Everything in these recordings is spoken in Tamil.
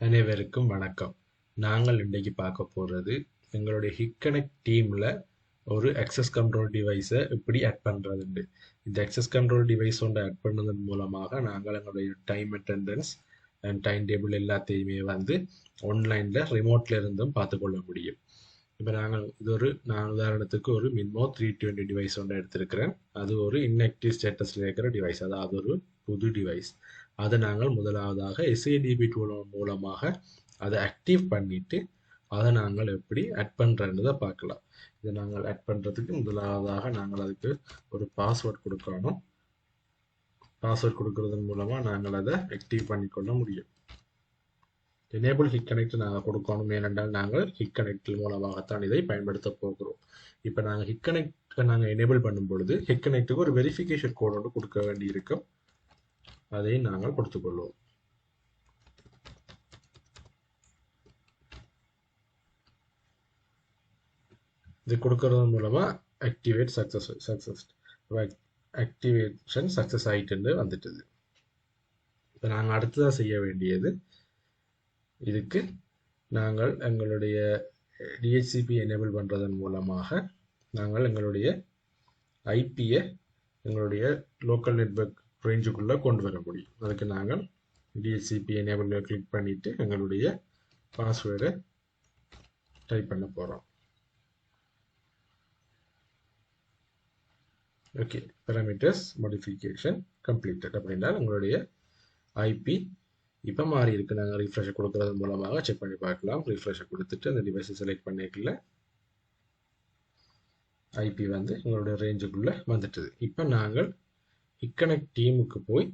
அனைவருக்கும் வணக்கம். நாங்கள் இன்றைக்கு பார்க்க போகிறது எங்களுடைய ஹிக்கனெக்ட் டீமில் ஒரு access கண்ட்ரோல் டிவைஸை எப்படி ஆட் பண்ணுறதுண்டு. இந்த access கண்ட்ரோல் டிவைஸ் ஒன்று ஆட் பண்ணதன் மூலமாக நாங்கள் எங்களுடைய time attendance and time table எல்லாத்தையுமே ஆன்லைனில் ரிமோட்டில் இருந்தும் பார்த்துக்கொள்ள முடியும். இப்போ நான் உதாரணத்துக்கு ஒரு மின்மோ 320 டிவைஸ் ஒன்று எடுத்திருக்கிறேன். அது ஒரு இன்ஆக்டிவ் ஸ்டேட்டஸில் இருக்கிற டிவைஸ், அதாவது ஒரு புது டிவைஸ். அதை நாங்கள் முதலாவதாக SADB டூல் மூலமாக அதை ஆக்டிவ் பண்ணிட்டு அதை நாங்கள் எப்படி ஆட் பண்ணுறதை பார்க்கலாம். இதை நாங்கள் ஆட் பண்ணுறதுக்கு முதலாவதாக நாங்கள் அதுக்கு ஒரு பாஸ்வேர்ட் கொடுக்கணும். பாஸ்வேர்ட் கொடுக்கறதன் மூலமாக நாங்கள் அதை ஆக்டிவ் பண்ணிக்கொள்ள முடியும். எனேபிள் ஹிக் கனெக்ட் நாங்கள் கொடுக்கணும், ஏனென்றால் நாங்கள் ஹிக் கனெக்ட் மூலமாகத்தான் இதை பயன்படுத்த போகிறோம். இப்போ நாங்கள் ஹிக் கனெக்ட் நாங்கள் எனேபிள் பண்ணும் பொழுது ஹிக் கனெக்ட்டுக்கு ஒரு வெரிஃபிகேஷன் கோட் ஒன்று கொடுக்க வேண்டி இருக்கும். அதை நாங்கள் கொடுத்துக்கொள்வோம். இது கொடுக்கறது மூலமா ஆக்டிவேஷன் சக்சஸ் ஆயிட்டு வந்துட்டது. இப்போ நாங்கள் அடுத்ததாக செய்ய வேண்டியது, இதுக்கு நாங்கள் எங்களுடைய டிஹெச்சிபி எனேபிள் பண்ணுறதன் மூலமாக நாங்கள் எங்களுடைய ஐபியை எங்களுடைய லோக்கல் நெட்வொர்க் ரேஞ்சுக்குள்ளே கொண்டு வர முடியும். அதுக்கு நாங்கள் டிஹெச்சிபி எனேபிள் கிளிக் பண்ணிவிட்டு எங்களுடைய பாஸ்வேர்டை டைப் பண்ண போகிறோம். ஓகே, பேராமீட்டர்ஸ் மாடிஃபிகேஷன் கம்ப்ளீட்டட் அப்படின்னா உங்களுடைய ஐபி இப்போ மாறி இருக்கு. நாங்கள் ரீஃப்ரெஷை கொடுக்கறது மூலமாக செக் பண்ணி பார்க்கலாம். ரீஃப்ரெஷை கொடுத்துட்டு அந்த டிவைஸை செலக்ட் பண்ணிக்கல ஐபி எங்களுடைய ரேஞ்சுக்குள்ளே வந்துட்டுது. இப்போ நாங்கள் ஹிக்கனெக்ட் டீமுக்கு போய்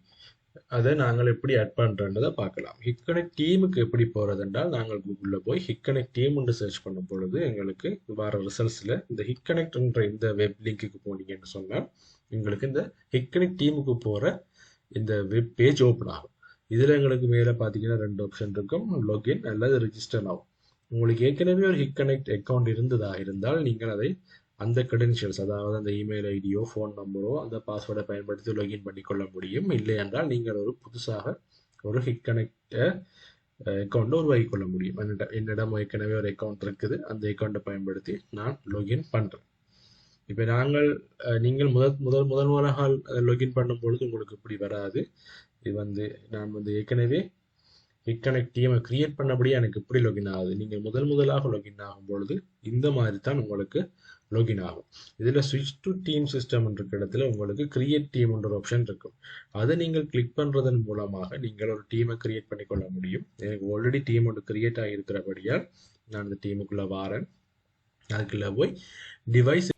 அதை நாங்கள் எப்படி ஆட் பண்ணுறதை பார்க்கலாம். ஹிக்கனெக்ட் டீமுக்கு எப்படி போகிறது என்றால், நாங்கள் கூகுளில் போய் ஹிக்கனெக்ட் டீம்னு சர்ச் பண்ணும் பொழுது எங்களுக்கு வர ரிசல்ட்ஸில் இந்த ஹிக்கனெக்ட்ன்ற இந்த வெப் லிங்க்குக்கு போனீங்கன்னு சொன்னால் எங்களுக்கு இந்த ஹிக்கனெக்ட் டீமுக்கு போகிற இந்த வெப் பேஜ் ஓப்பன் ஆகும். இதில் எங்களுக்கு மேலே பார்த்தீங்கன்னா 2 ஆப்ஷன் இருக்கும், லாகின் அல்லது ரிஜிஸ்டர் நவ். உங்களுக்கு ஏற்கனவே ஒரு ஹிக்கனெக்ட் அக்கௌண்ட் இருந்தால் நீங்கள் அதை அந்த கிரெடென்ஷியல்ஸ், அதாவது அந்த இமெயில் ஐடியோ ஃபோன் நம்பரோ அந்த பாஸ்வேர்டை பயன்படுத்தி லாகின் பண்ணிக்கொள்ள முடியும். இல்லை என்றால் நீங்கள் ஒரு புதுசாக ஒரு ஹிக்கனெக்ட் அக்கௌண்ட்டை உருவாக்கி கொள்ள முடியும். என்னிடம் ஏற்கனவே ஒரு அக்கௌண்ட் இருக்குது, அந்த அக்கௌண்ட்டை பயன்படுத்தி நான் லாகின் பண்ணுறேன். இப்போ நீங்கள் முதலாக லாகின் பண்ணும் பொழுது உங்களுக்கு இப்படி வராது. இது நான் ஏற்கனவே ஹிக்கனெக்ட் டீமை கிரியேட் பண்ணபடியே எனக்கு இப்படி லாகின் ஆகுது. நீங்கள் முதலாக லாகின் ஆகும் பொழுது இந்த மாதிரி தான் உங்களுக்கு லாகின் ஆகும். இதில் ஸ்விட்ச் டு டீம் சிஸ்டம் என்ற இடத்துல உங்களுக்கு கிரியேட் டீம் என்ற ஆப்ஷன் இருக்கும். அதை நீங்கள் கிளிக் பண்ணுறதன் மூலமாக நீங்கள் ஒரு டீமை கிரியேட் பண்ணிக்கொள்ள முடியும். எனக்கு ஆல்ரெடி டீம் ஒன்று கிரியேட் ஆகியிருக்கிறபடியால் நான் இந்த டீமுக்குள்ளே வாரேன். அதுக்குள்ளே போய் டிவைஸ்,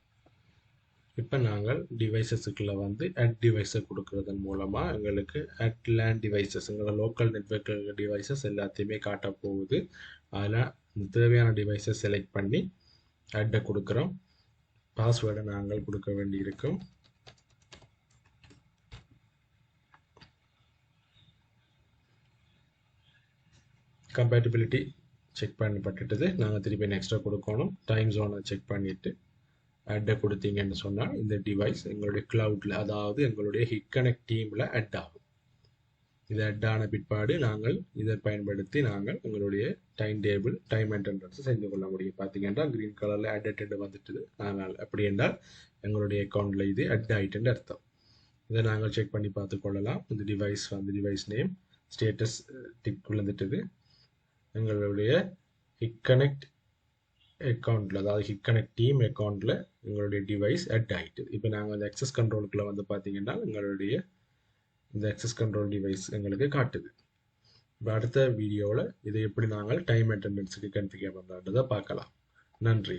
இப்போ நாங்கள் டிவைசஸுக்குள்ளே அட் டிவைஸை கொடுக்கறதன் மூலமாக எங்களுக்கு அட் லேண்ட் டிவைசஸ், எங்களோட லோக்கல் நெட்வொர்க் டிவைசஸ் எல்லாத்தையுமே காட்ட போகுது. அதில் தேவையான டிவைஸை செலக்ட் பண்ணி அட்டை கொடுக்குறோம். பாஸ்வேர்டை நாங்கள் கொடுக்க வேண்டி இருக்கும். கம்பேட்டபிலிட்டி செக் பண்ணப்பட்டுட்டது. நாங்கள் திருப்பி நெக்ஸ்ட்டாக கொடுக்கணும். டைம் ஜோனை செக் பண்ணிவிட்டு அட்டை கொடுத்தீங்கன்னு சொன்னால் இந்த டிவைஸ் எங்களுடைய கிளவுட்ல, அதாவது எங்களுடைய ஹிக்கனெக்ட் டீமில் அட் ஆகும். இது அட் ஆன பிற்பாடு நாங்கள் இதை பயன்படுத்தி நாங்கள் எங்களுடைய டைம் டேபிள் டைம் அட்டெண்டன்ஸ் செஞ்சு கொள்ள முடியும். பார்த்தீங்கன்னா கிரீன் கலரில் அட் அட்டெண்ட் வந்துட்டுது. ஆனால் அப்படி என்றால் எங்களுடைய அக்கௌண்ட்டில் இது அட் ஆயிட்டுன்னு அர்த்தம். இதை நாங்கள் செக் பண்ணி பார்த்து கொள்ளலாம். இந்த டிவைஸ் நேம் ஸ்டேட்டஸ் டிக் வந்துட்டுது. எங்களுடைய ஹிக்கனெக்ட் அக்கௌண்ட்டில், அதாவது ஹிக்கனெக்ட் டீம் அக்கௌண்ட்டில் எங்களுடைய டிவைஸ் அட் ஆகிட்டு. இப்போ நாங்கள் அந்த access கண்ட்ரோலுக்குள்ளே பார்த்தீங்கன்னா எங்களுடைய இந்த access கண்ட்ரோல் டிவைஸ் எங்களுக்கு காட்டுது. இப்போ அடுத்த வீடியோவில் இதை எப்படி நாங்கள் டைம் அட்டெண்டன்ஸுக்கு கன்ஃபிகர் பண்ணுறதை பார்க்கலாம். நன்றி.